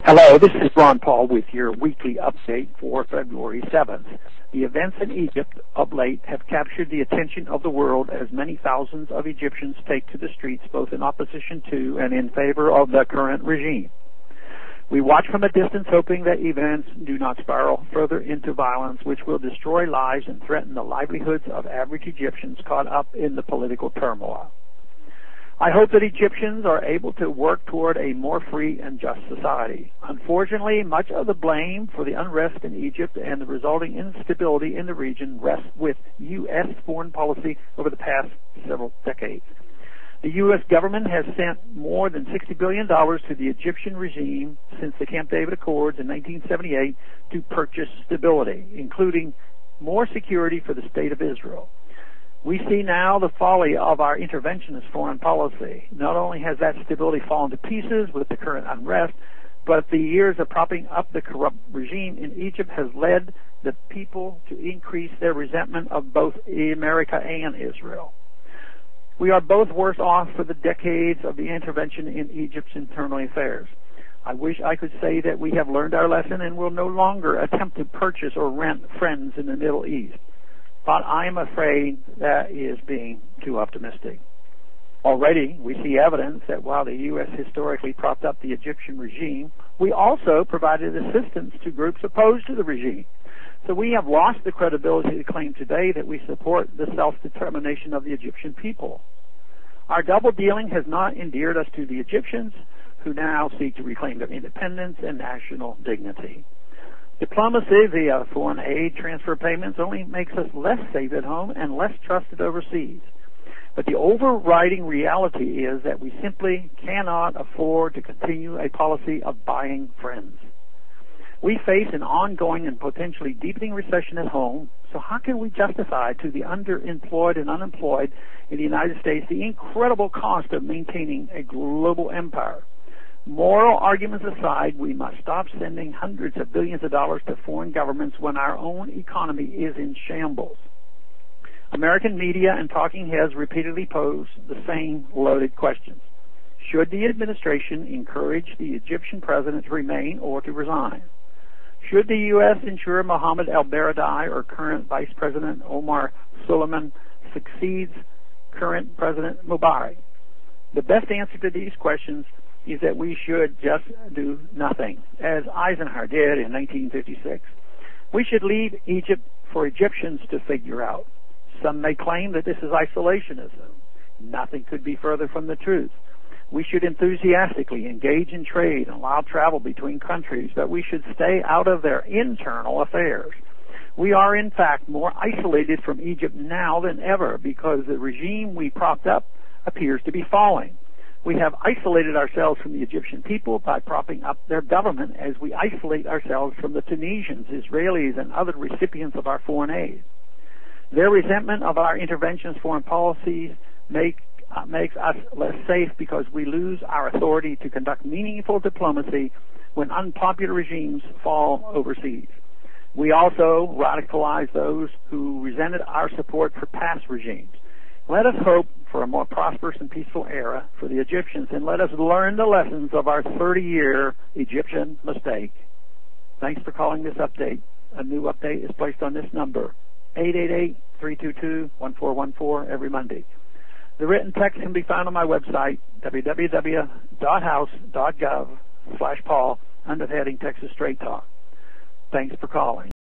Hello, this is Ron Paul with your weekly update for February 7th. The events in Egypt of late have captured the attention of the world as many thousands of Egyptians take to the streets both in opposition to and in favor of the current regime. We watch from a distance hoping that events do not spiral further into violence which will destroy lives and threaten the livelihoods of average Egyptians caught up in the political turmoil. I hope that Egyptians are able to work toward a more free and just society. Unfortunately, much of the blame for the unrest in Egypt and the resulting instability in the region rests with U.S. foreign policy over the past several decades. The U.S. government has sent more than $60 billion to the Egyptian regime since the Camp David Accords in 1978 to purchase stability, including more security for the State of Israel. We see now the folly of our interventionist foreign policy. Not only has that stability fallen to pieces with the current unrest, but the years of propping up the corrupt regime in Egypt has led the people to increase their resentment of both America and Israel. We are both worse off for the decades of the intervention in Egypt's internal affairs. I wish I could say that we have learned our lesson and will no longer attempt to purchase or rent friends in the Middle East. But I am afraid that is being too optimistic. Already, we see evidence that while the U.S. historically propped up the Egyptian regime, we also provided assistance to groups opposed to the regime. So we have lost the credibility to claim today that we support the self-determination of the Egyptian people. Our double dealing has not endeared us to the Egyptians, who now seek to reclaim their independence and national dignity. Diplomacy via foreign aid transfer payments only makes us less safe at home and less trusted overseas. But the overriding reality is that we simply cannot afford to continue a policy of buying friends. We face an ongoing and potentially deepening recession at home, so how can we justify to the underemployed and unemployed in the United States the incredible cost of maintaining a global empire? Moral arguments aside, we must stop sending hundreds of billions of dollars to foreign governments when our own economy is in shambles. American media and talking heads repeatedly pose the same loaded questions. Should the administration encourage the Egyptian president to remain or to resign? Should the U.S. ensure Mohammed al-Baradei or current Vice President Omar Suleiman succeeds current President Mubarak? The best answer to these questions is that we should just do nothing, as Eisenhower did in 1956. We should leave Egypt for Egyptians to figure out. Some may claim that this is isolationism. Nothing could be further from the truth. We should enthusiastically engage in trade and allow travel between countries, but we should stay out of their internal affairs. We are, in fact, more isolated from Egypt now than ever because the regime we propped up appears to be falling. We have isolated ourselves from the Egyptian people by propping up their government as we isolate ourselves from the Tunisians, Israelis, and other recipients of our foreign aid. Their resentment of our interventionist foreign policies makes us less safe because we lose our authority to conduct meaningful diplomacy when unpopular regimes fall overseas. We also radicalize those who resented our support for past regimes. Let us hope for a more prosperous and peaceful era for the Egyptians, and let us learn the lessons of our 30-year Egyptian mistake. Thanks for calling this update. A new update is placed on this number, 888-322-1414, every Monday. The written text can be found on my website, www.house.gov/Paul, under the heading Texas Straight Talk. Thanks for calling.